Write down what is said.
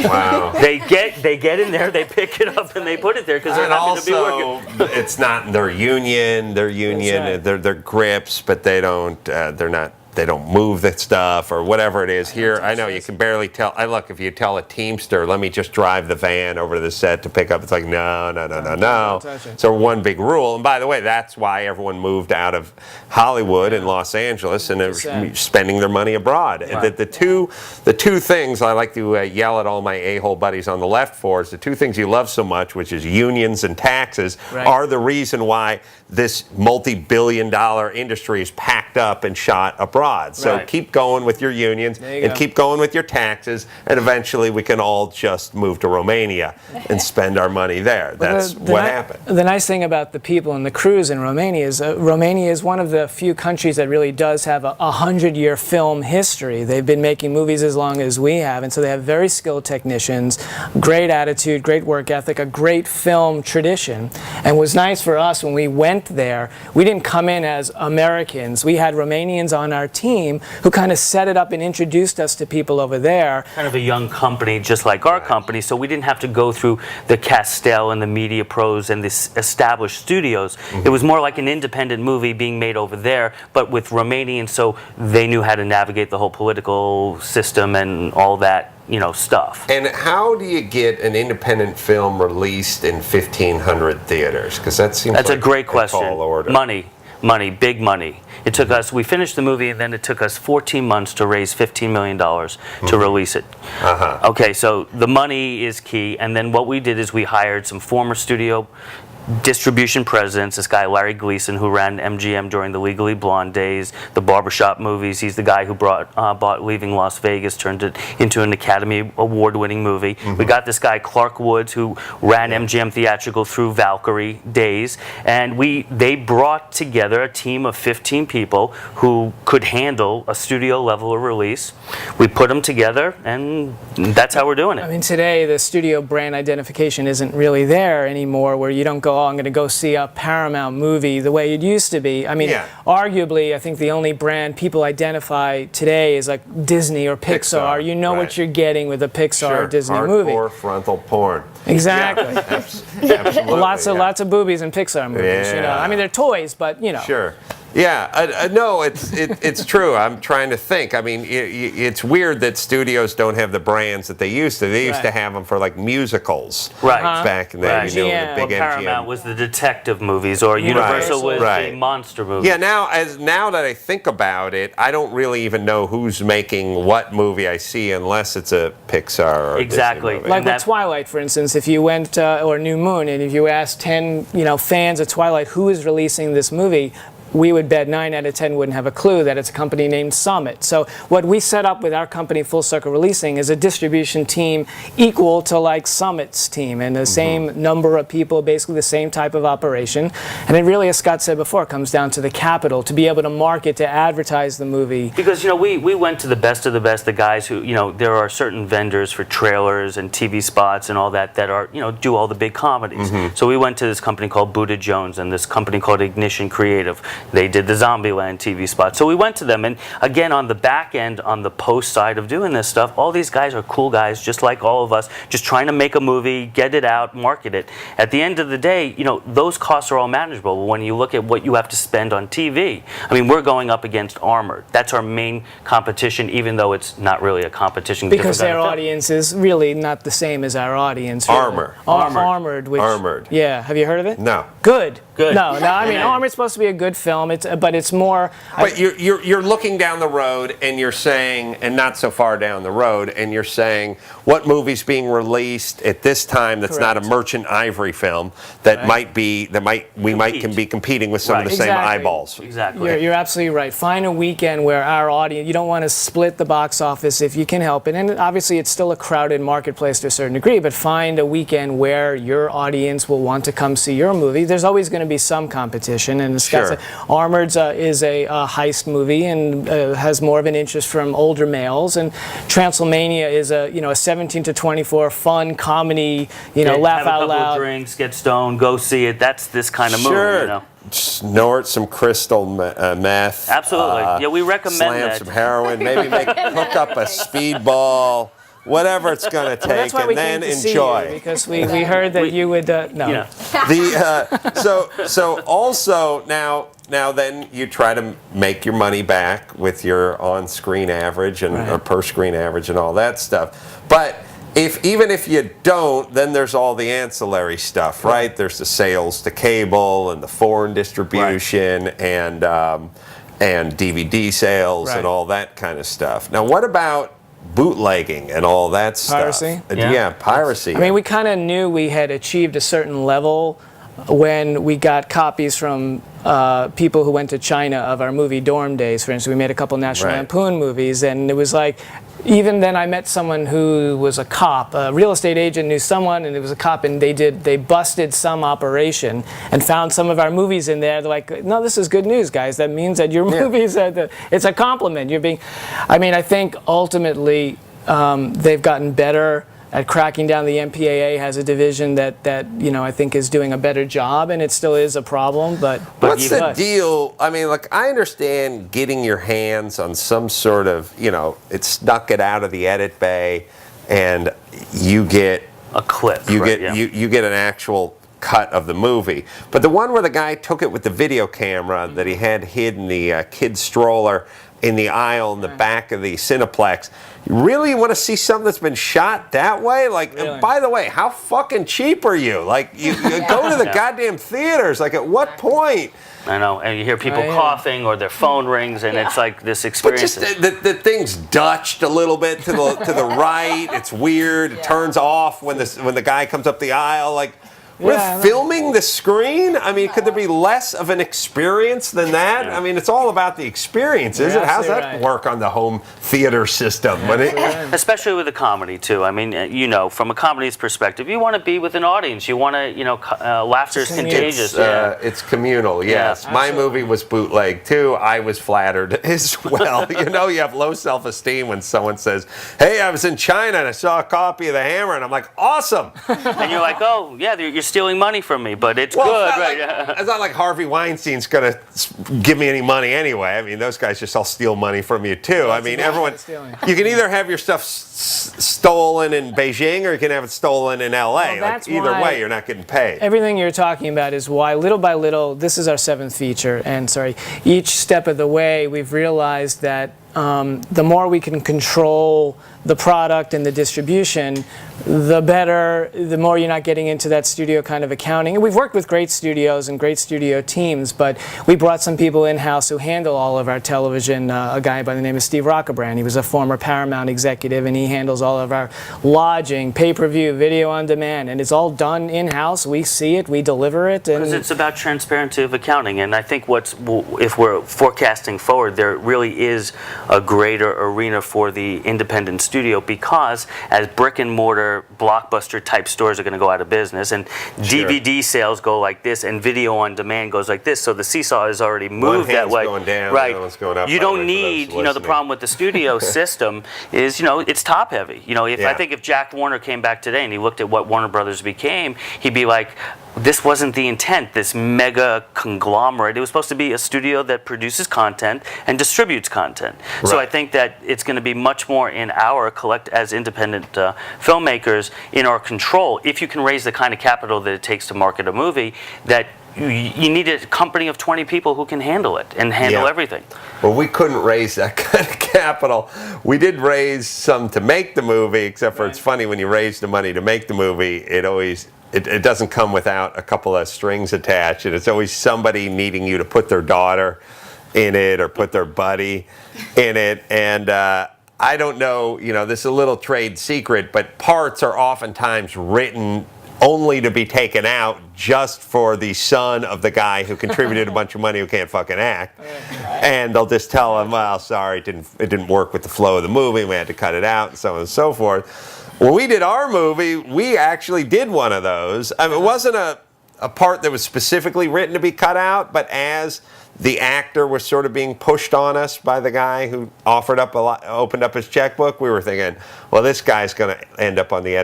Wow. They get in there, they pick it up, and they put it there because they're happy to be working. It's not their union. Their union, right. they're grips, but they don't. They're not. They don't move the stuff or whatever it is. Here, I know you can barely tell. Look, if you tell a Teamster, let me just drive the van over to the set to pick up, it's like, no. So one big rule. And by the way, that's why everyone moved out of Hollywood and Los Angeles and they're spending their money abroad. Right. The two things I like to yell at all my a-hole buddies on the left for is the two things you love so much, which is unions and taxes, are the reason why this multi-billion-dollar industry is packed up and shot abroad. So keep going with your unions and keep going with your taxes, and eventually we can all just move to Romania and spend our money there. That's what happened. The nice thing about the people and the crews in Romania is one of the few countries that really does have a 100-year film history. They've been making movies as long as we have, and so they have very skilled technicians, great attitude, great work ethic, a great film tradition. And it was nice for us when we went there, we didn't come in as Americans. We had Romanians on our team who kind of set it up and introduced us to people over there. Kind of a young company just like our company, so we didn't have to go through the Castell and the Media Pros and the established studios. It was more like an independent movie being made over there, but with Romanians, so they knew how to navigate the whole political system and all that, you know, stuff. And how do you get an independent film released in 1,500 theaters? Because that seems That's like a great question. tall order. Money, big money. It took us, we finished the movie and then it took us 14 months to raise $15 million to release it. Okay, so the money is key, and then what we did is we hired some former studio distribution presidents, this guy Larry Gleason, who ran MGM during the Legally Blonde days, the barbershop movies. He's the guy who bought Leaving Las Vegas, turned it into an Academy Award-winning movie. We got this guy Clark Woods, who ran MGM Theatrical through Valkyrie days, and they brought together a team of 15 people who could handle a studio level of release. We put them together, and that's how we're doing it. I mean, today the studio brand identification isn't really there anymore, where you don't go, oh, I'm going to go see a Paramount movie the way it used to be. I mean, arguably, I think the only brand people identify today is like Disney or Pixar. You know what you're getting with a Pixar or Disney movie. Hardcore frontal porn. Exactly. Absolutely. Lots of boobies in Pixar movies. You know, I mean, they're toys, but you know. Sure. Yeah, no, it's true. I'm trying to think. I mean, it's weird that studios don't have the brands that they used to. They used to have them for like musicals back in the day. You know, the big Paramount MGM. was the detective movies, or Universal was the monster movies. Yeah, now that I think about it, I don't really even know who's making what movie I see unless it's a Pixar or Disney movie. Like with Twilight, for instance, if you went, or New Moon, and if you asked 10 fans of Twilight who is releasing this movie, we would bet 9 out of 10 wouldn't have a clue that it's a company named Summit. So what we set up with our company, Full Circle Releasing, is a distribution team equal to like Summit's team, and the same number of people, basically the same type of operation. And it really, as Scott said before, comes down to the capital to be able to market, to advertise the movie. Because we went to the best of the best, the guys who, there are certain vendors for trailers and TV spots and all that are, do all the big comedies. So we went to this company called Buddha Jones and this company called Ignition Creative. They did the Zombieland TV spot. So we went to them, and again, on the back end, on the post side of doing this stuff, all these guys are cool guys, just like all of us, just trying to make a movie, get it out, market it. At the end of the day, those costs are all manageable. When you look at what you have to spend on TV, I mean, we're going up against Armored. That's our main competition, even though it's not really a competition. Because their audience is really not the same as our audience. Really. Armored. Armored. Yeah, have you heard of it? No. Good. No, I mean, Armored's supposed to be a good film, but it's more... But you're looking down the road and you're saying, and not so far down the road, and you're saying, what movie's being released at this time that's not a Merchant Ivory film that we might be competing with some of the same eyeballs. Exactly. You're absolutely right. Find a weekend where our audience, you don't want to split the box office if you can help it. And obviously it's still a crowded marketplace to a certain degree, but find a weekend where your audience will want to come see your movie. There's always going to be some competition, and as Scott said, Armored is a heist movie and has more of an interest from older males, and Transylmania is a 17 to 24 fun comedy, laugh out loud. Have a couple of drinks, get stoned, go see it. That's this kind of movie, Snort some crystal meth. Absolutely. We recommend slam that. Some heroin. Maybe hook up a speedball whatever it's going to take, That's why we and then came to enjoy. see you, because we heard that you would no. So also now then you try to make your money back with your on-screen average and or per-screen average and all that stuff. But even if you don't, then there's all the ancillary stuff, right? There's the sales to cable and the foreign distribution and DVD sales and all that kind of stuff. Now, what about bootlegging and all that stuff? Piracy? Yeah, piracy. I mean, we kind of knew we had achieved a certain level when we got copies from people who went to China of our movie Dorm Days. For instance, we made a couple National Lampoon movies, and it was like, even then I met someone who was a cop, a real estate agent knew someone, and it was a cop, and they busted some operation and found some of our movies in there. They're like, no, this is good news, guys. That means that your movies are it's a compliment. I think ultimately they've gotten better at cracking down. The MPAA has a division that I think is doing a better job, and it still is a problem. But what's the deal? I mean, like, I understand getting your hands on some sort of, it snuck it out of the edit bay, and you get a clip. You get an actual cut of the movie. But the one where the guy took it with the video camera that he had hid in the kid's stroller in the aisle in the back of the Cineplex. You really want to see something that's been shot that way? Like, really? And by the way, how fucking cheap are you? Like, you go to the goddamn theaters. Like, at what point? I know, and you hear people coughing or their phone rings, and it's like this experience. But just the thing's Dutched a little bit to the right. It's weird. It turns off when the guy comes up the aisle. Like, with filming the screen, I mean, could there be less of an experience than that? I mean, it's all about the experience, isn't it? How's that work on the home theater system? Especially with a comedy, too. I mean, from a comedy's perspective, you want to be with an audience. You want to, laughter is contagious. It's communal, yes. My movie was bootleg, too. I was flattered as well. You have low self-esteem when someone says, hey, I was in China and I saw a copy of The Hammer, and I'm like, awesome! And you're like, oh, yeah, you're stealing money from me, but it's good, right? It's not like Harvey Weinstein's going to give me any money anyway. I mean, those guys just all steal money from you, too. I mean, everyone, you can either have your stuff stolen in Beijing or you can have it stolen in L.A. Well, either way, you're not getting paid. Everything you're talking about is why, little by little, this is our 7th feature, and each step of the way, we've realized that the more we can control the product and the distribution, the better, the more you're not getting into that studio kind of accounting. And we've worked with great studios and great studio teams, but we brought some people in-house who handle all of our television. A guy by the name of Steve Rockabrand. He was a former Paramount executive, and he handles all of our lodging, pay-per-view, video on demand, and it's all done in-house. We see it, we deliver it. Because it's about transparency of accounting, and I think if we're forecasting forward, there really is a greater arena for the independent studio, because as brick and mortar blockbuster type stores are going to go out of business, and DVD sales go like this, and video on demand goes like this, so the seesaw has already moved that way. Going down, right? The other one's going up. You don't need, the problem with the studio system is, it's top heavy. I think if Jack Warner came back today and he looked at what Warner Brothers became, he'd be like, this wasn't the intent, this mega conglomerate. It was supposed to be a studio that produces content and distributes content. Right. So I think that it's going to be much more in our as independent filmmakers, in our control, if you can raise the kind of capital that it takes to market a movie, that you need a company of 20 people who can handle it and handle everything. Well, we couldn't raise that kind of capital. We did raise some to make the movie, except for it's funny, when you raise the money to make the movie, it doesn't come without a couple of strings attached, and it's always somebody needing you to put their daughter in it or put their buddy in it. And I don't know, this is a little trade secret, but parts are oftentimes written only to be taken out just for the son of the guy who contributed a bunch of money who can't fucking act. And they'll just tell him, well, sorry, it didn't work with the flow of the movie, we had to cut it out, and so on and so forth. When we did our movie, we actually did one of those. I mean, it wasn't a part that was specifically written to be cut out, but as the actor was sort of being pushed on us by the guy who opened up his checkbook, we were thinking, well, this guy's going to end up on the